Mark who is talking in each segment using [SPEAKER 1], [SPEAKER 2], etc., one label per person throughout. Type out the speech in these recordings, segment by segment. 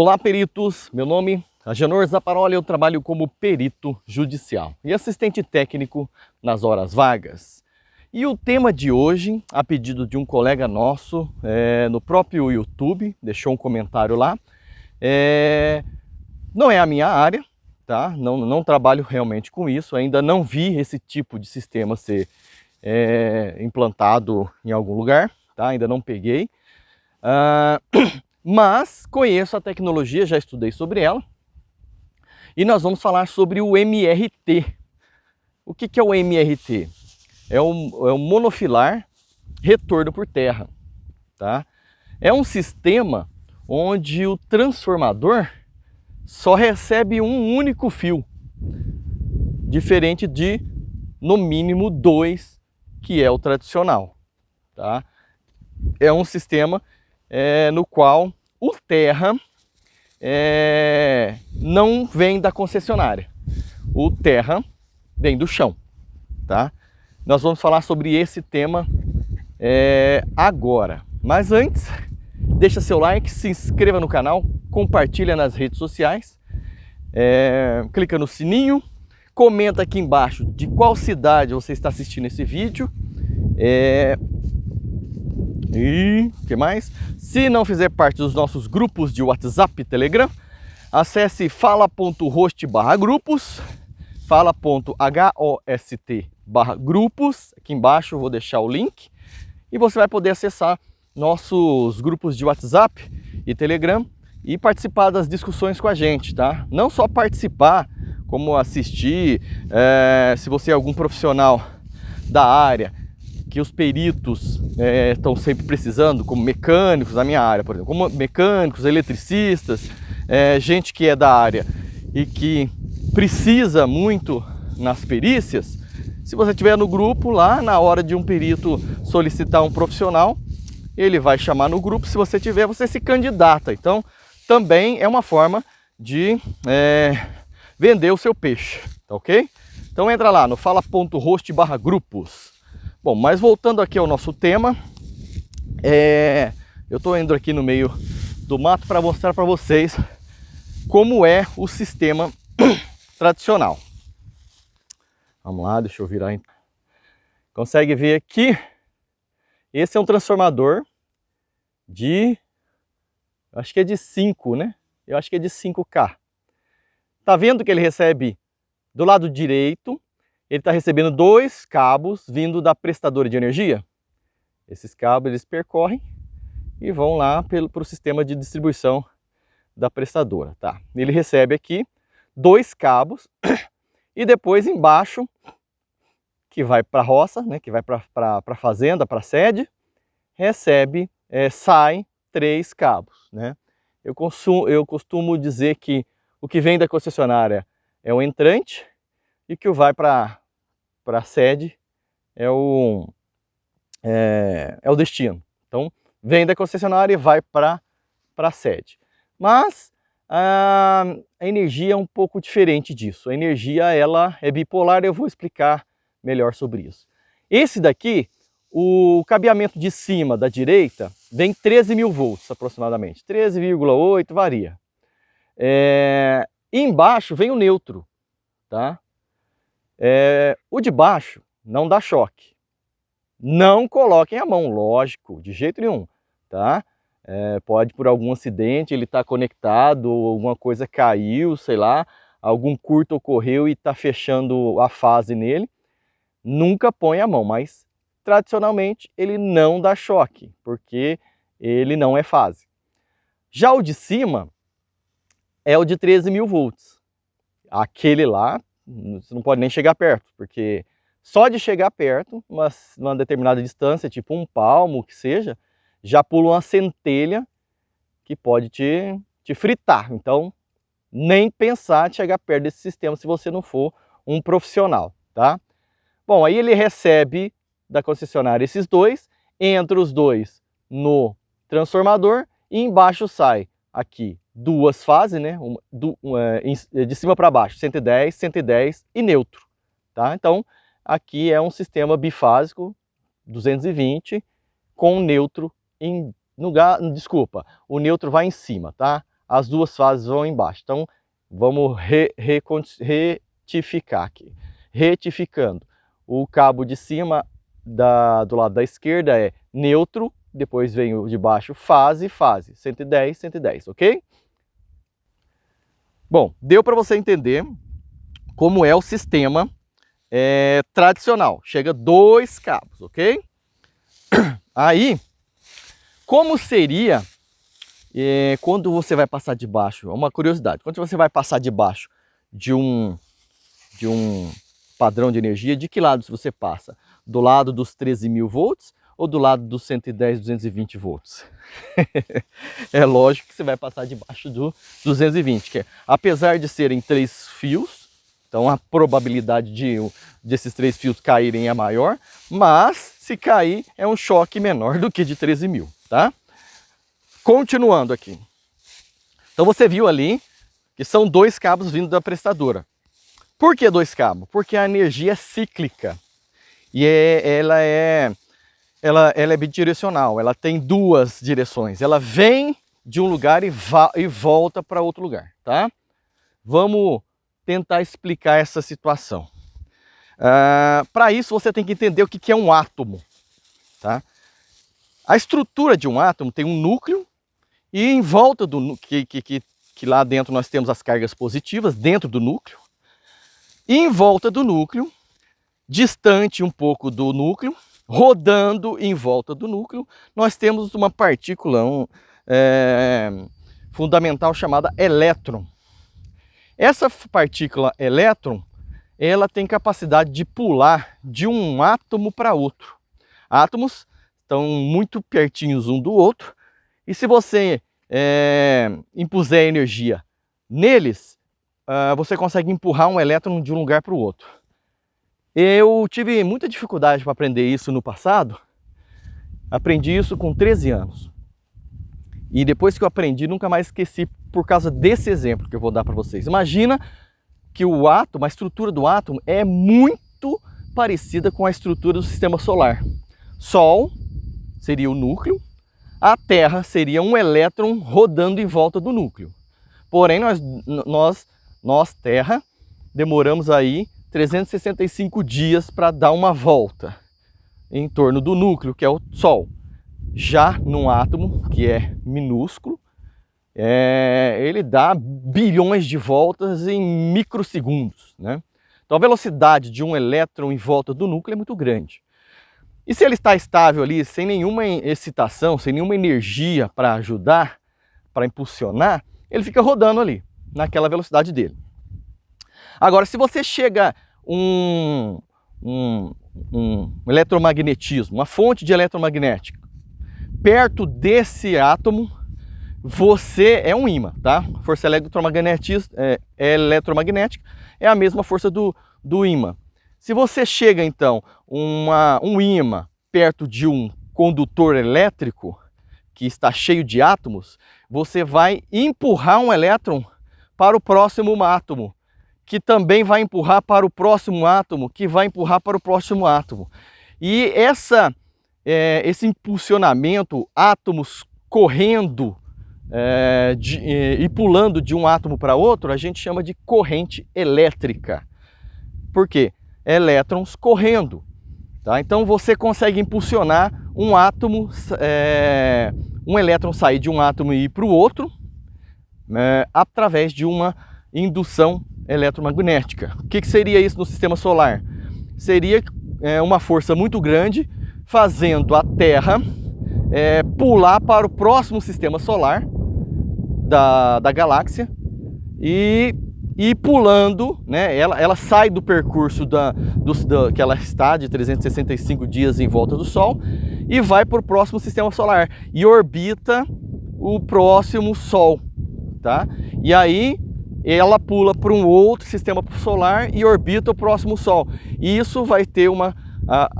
[SPEAKER 1] Olá, peritos! Meu nome é Agenor Zaparoli, eu trabalho como perito judicial e assistente técnico nas horas vagas. E o tema de hoje, a pedido de um colega nosso, no próprio YouTube, deixou um comentário lá, não é a minha área, tá? Não trabalho realmente com isso, ainda não vi esse tipo de sistema ser implantado em algum lugar, tá? Ainda não peguei. Mas conheço a tecnologia, já estudei sobre ela. E nós vamos falar sobre o MRT. O que é o MRT? É o monofilar retorno por terra. Tá? É um sistema onde o transformador só recebe um único fio. Diferente de, no mínimo, 2, que é o tradicional. Tá? É um sistema no qual o terra não vem da concessionária. O terra vem do chão, tá? Nós vamos falar sobre esse tema agora. Mas antes, deixa seu like, se inscreva no canal, compartilha nas redes sociais, clica no sininho, comenta aqui embaixo de qual cidade você está assistindo esse vídeo. E o que mais? Se não fizer parte dos nossos grupos de WhatsApp e Telegram, acesse fala.host/grupos, fala.host/grupos, aqui embaixo eu vou deixar o link, e você vai poder acessar nossos grupos de WhatsApp e Telegram e participar das discussões com a gente, tá? Não só participar, como assistir, se você é algum profissional da área, que os peritos estão sempre precisando, como mecânicos na minha área, por exemplo, como mecânicos, eletricistas, gente que é da área e que precisa muito nas perícias. Se você estiver no grupo lá, na hora de um perito solicitar um profissional, ele vai chamar no grupo. Se você tiver, você se candidata. Então, também é uma forma de vender o seu peixe, tá ok? Então entra lá no fala.host/grupos. Bom, mas voltando aqui ao nosso tema, eu estou indo aqui no meio do mato para mostrar para vocês como é o sistema tradicional. Vamos lá, deixa eu virar. Consegue ver aqui? Esse é um transformador acho que é de 5, né? Eu acho que é de 5K. Tá vendo que ele recebe do lado direito? Ele está recebendo 2 cabos vindo da prestadora de energia. Esses cabos eles percorrem e vão lá para o sistema de distribuição da prestadora. Tá? Ele recebe aqui 2 cabos e depois embaixo, que vai para a roça, né, que vai para a fazenda, para a sede, sai 3 cabos. Né? Eu costumo dizer que o que vem da concessionária é o entrante, e que o vai para a sede é o destino. Então, vem da concessionária e vai para a sede. Mas a energia é um pouco diferente disso. A energia ela é bipolar, eu vou explicar melhor sobre isso. Esse daqui, o cabeamento de cima da direita, vem 13.000 volts aproximadamente. 13,8 varia. E embaixo vem o neutro, tá? O de baixo não dá choque. Não coloquem a mão, lógico, de jeito nenhum, tá? Pode por algum acidente ele está conectado, ou alguma coisa caiu, sei lá, algum curto ocorreu e está fechando a fase nele. Nunca põe a mão, mas tradicionalmente ele não dá choque, porque ele não é fase. Já o de cima é o de 13.000 volts. Aquele lá, você não pode nem chegar perto, porque só de chegar perto, numa determinada distância, tipo 1 palmo, que seja, já pula uma centelha que pode te fritar. Então, nem pensar em chegar perto desse sistema se você não for um profissional, tá? Bom, aí ele recebe da concessionária esses 2, entra os 2 no transformador e embaixo sai aqui 2 fases, né? De cima para baixo, 110, 110 e neutro, tá? Então, aqui é um sistema bifásico, 220, com neutro desculpa, o neutro vai em cima, tá? as duas fases vão embaixo. Então, vamos retificar aqui. Retificando, o cabo de cima do lado da esquerda é neutro, depois vem o de baixo fase, 110, 110, ok? Bom, deu para você entender como é o sistema tradicional. Chega 2 cabos, ok? Aí, como seria quando você vai passar debaixo? Uma curiosidade, quando você vai passar debaixo de um padrão de energia, de que lado você passa? Do lado dos 13.000 volts ou do lado dos 110, 220 volts? É lógico que você vai passar debaixo do 220, que apesar de serem 3 fios, então a probabilidade desses 3 fios caírem é maior, mas se cair é um choque menor do que de 13.000, tá? Continuando aqui. Então você viu ali que são 2 cabos vindo da prestadora. Por que 2 cabos? Porque a energia é cíclica e ela é bidirecional, ela tem 2 direções. Ela vem de um lugar e volta para outro lugar, tá? Vamos tentar explicar essa situação. Para isso você tem que entender o que é um átomo, tá? A estrutura de um átomo tem um núcleo e em volta do núcleo, que lá dentro nós temos as cargas positivas, dentro do núcleo. E em volta do núcleo, distante um pouco do núcleo, rodando em volta do núcleo, nós temos uma partícula fundamental chamada elétron. Essa partícula elétron, ela tem capacidade de pular de um átomo para outro. Átomos estão muito pertinhos um do outro, e se você impuser energia neles, você consegue empurrar um elétron de um lugar para o outro. Eu tive muita dificuldade para aprender isso no passado. Aprendi isso com 13 anos. E depois que eu aprendi, nunca mais esqueci por causa desse exemplo que eu vou dar para vocês. Imagina que o átomo, a estrutura do átomo é muito parecida com a estrutura do sistema solar. Sol seria o núcleo, a Terra seria um elétron rodando em volta do núcleo. Porém, nós Terra, demoramos aí 365 dias para dar uma volta em torno do núcleo, que é o Sol. Já num átomo, que é minúsculo, ele dá bilhões de voltas em microsegundos, né? Então a velocidade de um elétron em volta do núcleo é muito grande. E se ele está estável ali, sem nenhuma excitação, sem nenhuma energia para ajudar, para impulsionar, ele fica rodando ali, naquela velocidade dele. Agora, se você chega um eletromagnetismo, uma fonte de eletromagnética, perto desse átomo, você é um ímã, tá? A força eletromagnética é a mesma força do ímã. Se você chega, então, um ímã perto de um condutor elétrico que está cheio de átomos, você vai empurrar um elétron para o próximo átomo, que também vai empurrar para o próximo átomo, que vai empurrar para o próximo átomo. E esse impulsionamento, átomos correndo e pulando de um átomo para outro, a gente chama de corrente elétrica. Por quê? Elétrons correndo. Tá? Então você consegue impulsionar um átomo, um elétron sair de um átomo e ir para o outro, através de uma indução eletromagnética. O que seria isso no sistema solar? Seria uma força muito grande fazendo a Terra pular para o próximo sistema solar da galáxia e pulando, né? Ela sai do percurso que ela está de 365 dias em volta do Sol e vai para o próximo sistema solar e orbita o próximo Sol, tá? E aí ela pula para um outro sistema solar e orbita o próximo Sol. E isso vai ter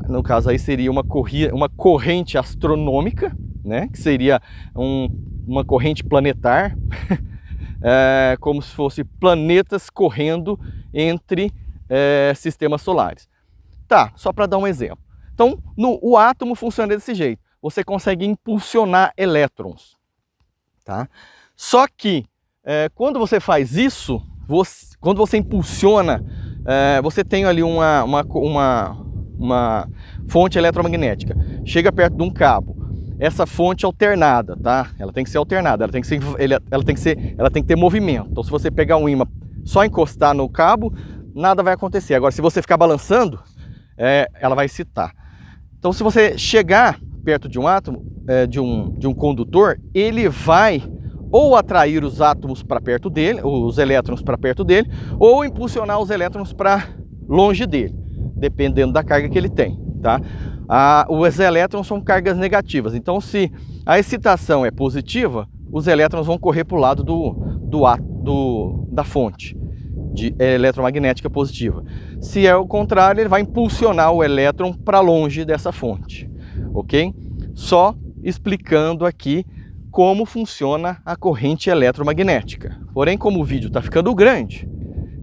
[SPEAKER 1] no caso aí seria uma corrente astronômica, né? Que seria uma corrente planetar, como se fosse planetas correndo entre sistemas solares. Tá, só para dar um exemplo. Então, o átomo funciona desse jeito. Você consegue impulsionar elétrons, tá? Só que quando você faz isso, quando você impulsiona, você tem ali uma fonte eletromagnética, chega perto de um cabo, essa fonte alternada, tá? Ela tem que ser alternada, ela tem que ter movimento. Então, se você pegar um ímã, só encostar no cabo, nada vai acontecer. Agora, se você ficar balançando, ela vai excitar. Então, se você chegar perto de um átomo, de um condutor, ele vai ou atrair os átomos para perto dele, os elétrons para perto dele, ou impulsionar os elétrons para longe dele, dependendo da carga que ele tem, tá? Os elétrons são cargas negativas, então se a excitação é positiva, os elétrons vão correr para o lado da fonte eletromagnética positiva. Se é o contrário, ele vai impulsionar o elétron para longe dessa fonte, ok? Só explicando aqui como funciona a corrente eletromagnética. Porém, como o vídeo está ficando grande,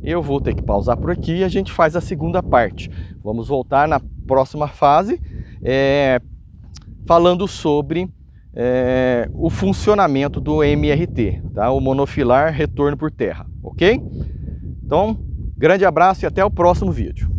[SPEAKER 1] eu vou ter que pausar por aqui e a gente faz a segunda parte. Vamos voltar na próxima fase, falando sobre o funcionamento do MRT, tá? O monofilar retorno por terra, ok? Então, grande abraço e até o próximo vídeo.